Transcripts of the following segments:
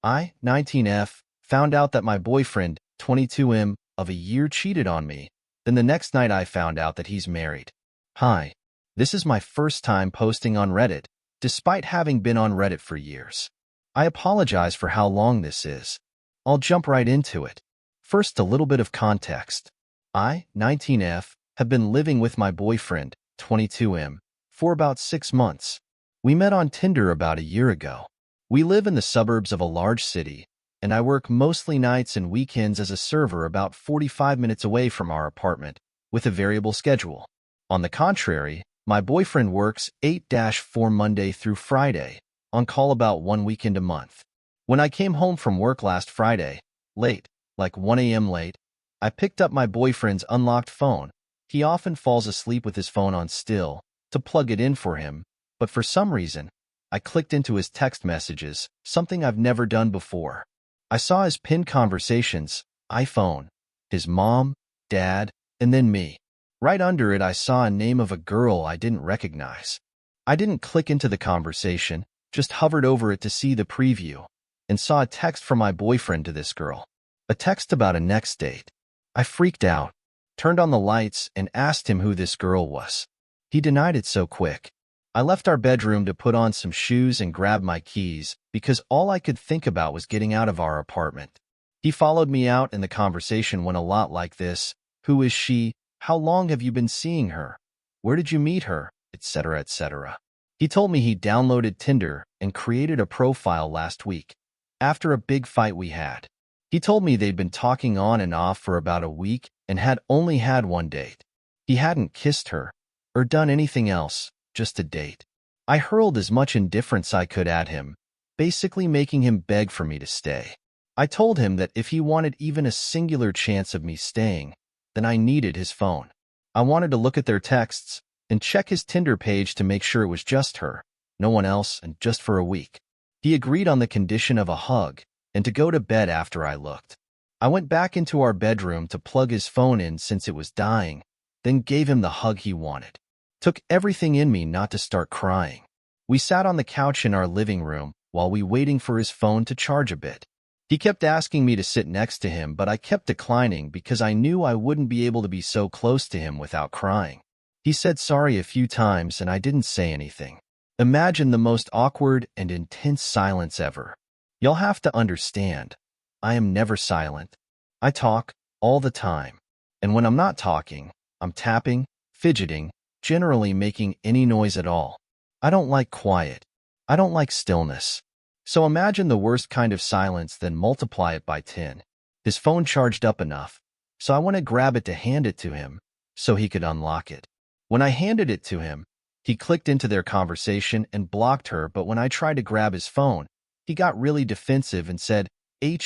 I, 19F, found out that my boyfriend, 22M, of a year cheated on me. Then the next night I found out that he's married. Hi. This is my first time posting on Reddit, despite having been on Reddit for years. I apologize for how long this is. I'll jump right into it. First, a little bit of context. I, 19F, have been living with my boyfriend, 22M, for about 6 months. We met on Tinder about a year ago. We live in the suburbs of a large city, and I work mostly nights and weekends as a server about 45 minutes away from our apartment, with a variable schedule. On the contrary, my boyfriend works 8-4 Monday through Friday, on call about 1 weekend a month. When I came home from work last Friday, late, like 1 a.m. late, I picked up my boyfriend's unlocked phone. He often falls asleep with his phone on still, to plug it in for him, but for some reason, I clicked into his text messages, something I've never done before. I saw his pinned conversations, iPhone, his mom, dad, and then me. Right under it I saw a name of a girl I didn't recognize. I didn't click into the conversation, just hovered over it to see the preview, and saw a text from my boyfriend to this girl. A text about a next date. I freaked out, turned on the lights, and asked him who this girl was. He denied it so quick. I left our bedroom to put on some shoes and grab my keys because all I could think about was getting out of our apartment. He followed me out and the conversation went a lot like this. Who is she? How long have you been seeing her? Where did you meet her? Etc. etc. He told me he downloaded Tinder and created a profile last week, after a big fight we had. He told me they'd been talking on and off for about a week and had only had one date. He hadn't kissed her or done anything else, just a date. I hurled as much indifference I could at him, basically making him beg for me to stay. I told him that if he wanted even a singular chance of me staying, then I needed his phone. I wanted to look at their texts and check his Tinder page to make sure it was just her, no one else, and just for a week. He agreed on the condition of a hug and to go to bed after I looked. I went back into our bedroom to plug his phone in since it was dying, then gave him the hug he wanted. Took everything in me not to start crying. We sat on the couch in our living room while we waiting for his phone to charge a bit. He kept asking me to sit next to him, but I kept declining because I knew I wouldn't be able to be so close to him without crying. He said sorry a few times and I didn't say anything. Imagine the most awkward and intense silence ever. You'll have to understand, I am never silent. I talk all the time. And when I'm not talking, I'm tapping, fidgeting, generally making any noise at all. I don't like quiet. I don't like stillness. So imagine the worst kind of silence, then multiply it by 10. His phone charged up enough, so I went to grab it to hand it to him so he could unlock it. When I handed it to him, he clicked into their conversation and blocked her, but when I tried to grab his phone, he got really defensive and said, "Hey,"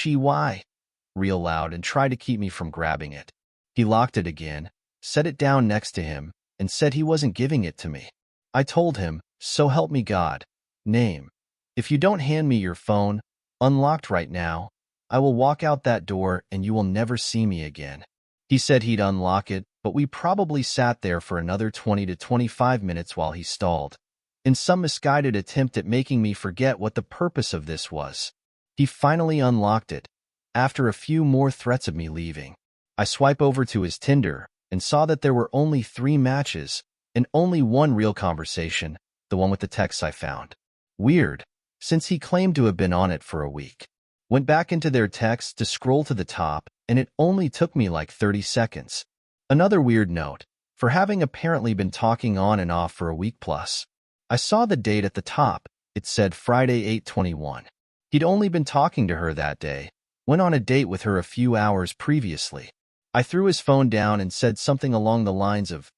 real loud and tried to keep me from grabbing it. He locked it again, set it down next to him, and said he wasn't giving it to me. I told him, "So help me God, name. If you don't hand me your phone, unlocked right now, I will walk out that door and you will never see me again." He said he'd unlock it, but we probably sat there for another 20 to 25 minutes while he stalled, in some misguided attempt at making me forget what the purpose of this was. He finally unlocked it, after a few more threats of me leaving. I swipe over to his Tinder and saw that there were only 3 matches and only one real conversation, the one with the texts I found. Weird, since he claimed to have been on it for a week. Went back into their texts to scroll to the top, and it only took me like 30 seconds. Another weird note, for having apparently been talking on and off for a week plus. I saw the date at the top. It said Friday 8/21. He'd only been talking to her that day, went on a date with her a few hours previously. I threw his phone down and said something along the lines of,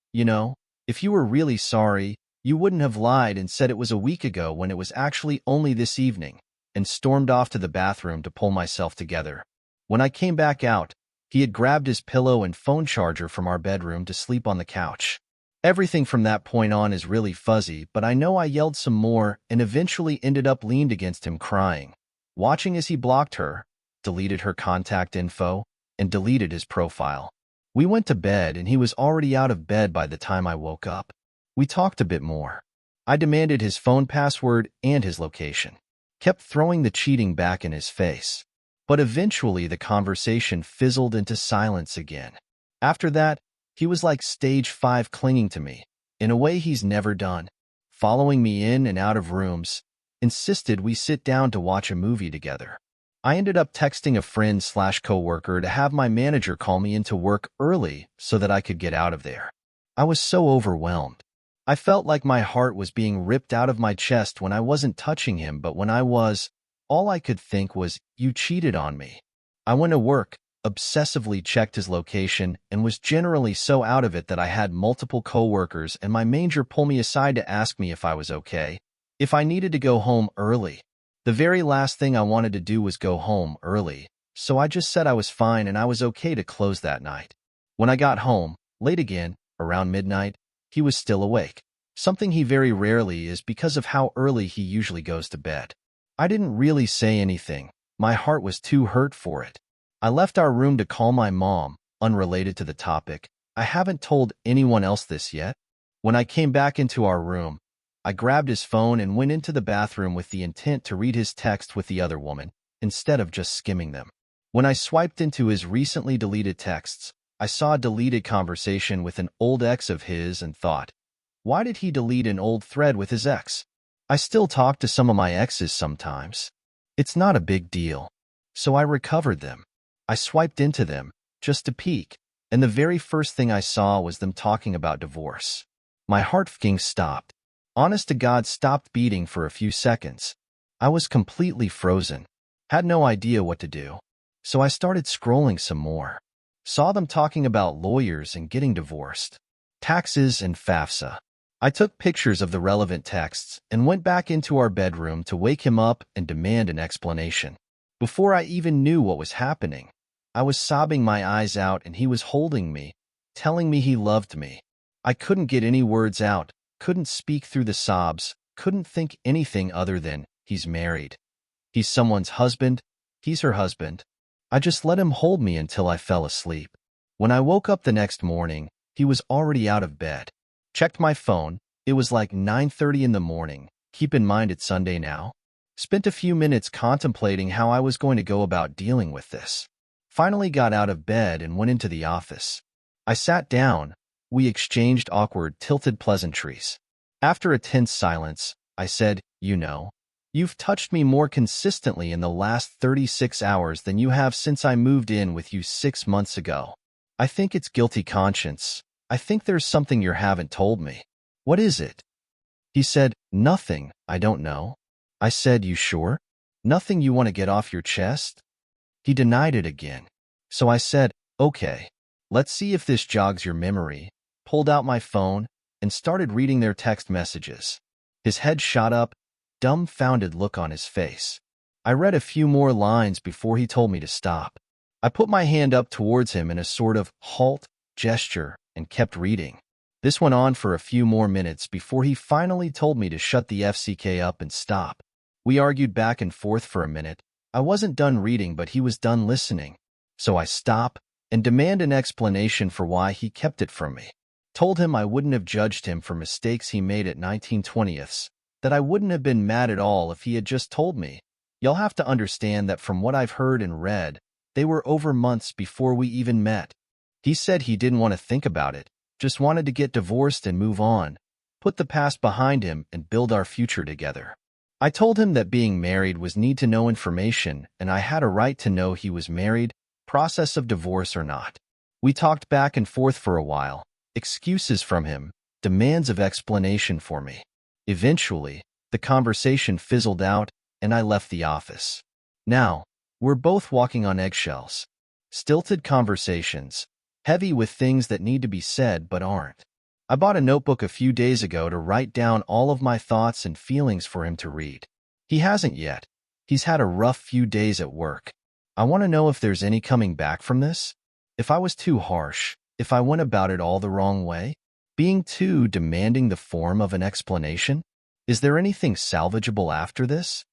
if you were really sorry, you wouldn't have lied and said it was a week ago when it was actually only this evening, and stormed off to the bathroom to pull myself together. When I came back out, he had grabbed his pillow and phone charger from our bedroom to sleep on the couch. Everything from that point on is really fuzzy, but I know I yelled some more and eventually ended up leaned against him crying, watching as he blocked her, deleted her contact info, and deleted his profile. We went to bed and he was already out of bed by the time I woke up. We talked a bit more. I demanded his phone password and his location. kept throwing the cheating back in his face. But eventually the conversation fizzled into silence again. After that, he was like stage 5 clinging to me, in a way he's never done, following me in and out of rooms, insisted we sit down to watch a movie together. I ended up texting a friend/coworker to have my manager call me into work early so that I could get out of there. I was so overwhelmed. I felt like my heart was being ripped out of my chest when I wasn't touching him, but when I was, all I could think was, "You cheated on me." I went to work, obsessively checked his location, and was generally so out of it that I had multiple coworkers and my manager pull me aside to ask me if I was okay, if I needed to go home early. The very last thing I wanted to do was go home early, so I just said I was fine and I was okay to close that night. When I got home, late again, around midnight, he was still awake, something he very rarely is because of how early he usually goes to bed. I didn't really say anything. My heart was too hurt for it. I left our room to call my mom, unrelated to the topic. I haven't told anyone else this yet. When I came back into our room, I grabbed his phone and went into the bathroom with the intent to read his text with the other woman, instead of just skimming them. When I swiped into his recently deleted texts, I saw a deleted conversation with an old ex of his and thought, why did he delete an old thread with his ex? I still talk to some of my exes sometimes. It's not a big deal. So I recovered them. I swiped into them, just to peek, and the very first thing I saw was them talking about divorce. My heart f***ing stopped. Honest to God, stopped beating for a few seconds. I was completely frozen. Had no idea what to do. So I started scrolling some more. Saw them talking about lawyers and getting divorced. Taxes and FAFSA. I took pictures of the relevant texts and went back into our bedroom to wake him up and demand an explanation. Before I even knew what was happening, I was sobbing my eyes out and he was holding me, telling me he loved me. I couldn't get any words out, couldn't speak through the sobs, couldn't think anything other than, he's married. He's someone's husband, he's her husband. I just let him hold me until I fell asleep. When I woke up the next morning, he was already out of bed. Checked my phone, it was like 9:30 in the morning. Keep in mind it's Sunday now. Spent a few minutes contemplating how I was going to go about dealing with this. Finally got out of bed and went into the office. I sat down. We exchanged awkward, tilted pleasantries. After a tense silence, I said, you've touched me more consistently in the last 36 hours than you have since I moved in with you 6 months ago. I think it's guilty conscience. I think there's something you haven't told me. What is it? He said, nothing, I don't know. I said, you sure? Nothing you want to get off your chest? He denied it again. So I said, okay, let's see if this jogs your memory. Pulled out my phone and started reading their text messages. His head shot up, dumbfounded look on his face. I read a few more lines before he told me to stop. I put my hand up towards him in a sort of halt gesture and kept reading. This went on for a few more minutes before he finally told me to shut the FCK up and stop. We argued back and forth for a minute. I wasn't done reading, but he was done listening. So I stop and demand an explanation for why he kept it from me. Told him I wouldn't have judged him for mistakes he made at 19/20ths, that I wouldn't have been mad at all if he had just told me. You'll have to understand that from what I've heard and read, they were over months before we even met. He said he didn't want to think about it, just wanted to get divorced and move on, put the past behind him and build our future together. I told him that being married was need-to-know information and I had a right to know he was married, process of divorce or not. We talked back and forth for a while, excuses from him, demands of explanation for me. Eventually, the conversation fizzled out and I left the office. Now, we're both walking on eggshells. Stilted conversations, heavy with things that need to be said but aren't. I bought a notebook a few days ago to write down all of my thoughts and feelings for him to read. He hasn't yet. He's had a rough few days at work. I want to know if there's any coming back from this. If I was too harsh, if I went about it all the wrong way, being too demanding the form of an explanation. Is there anything salvageable after this?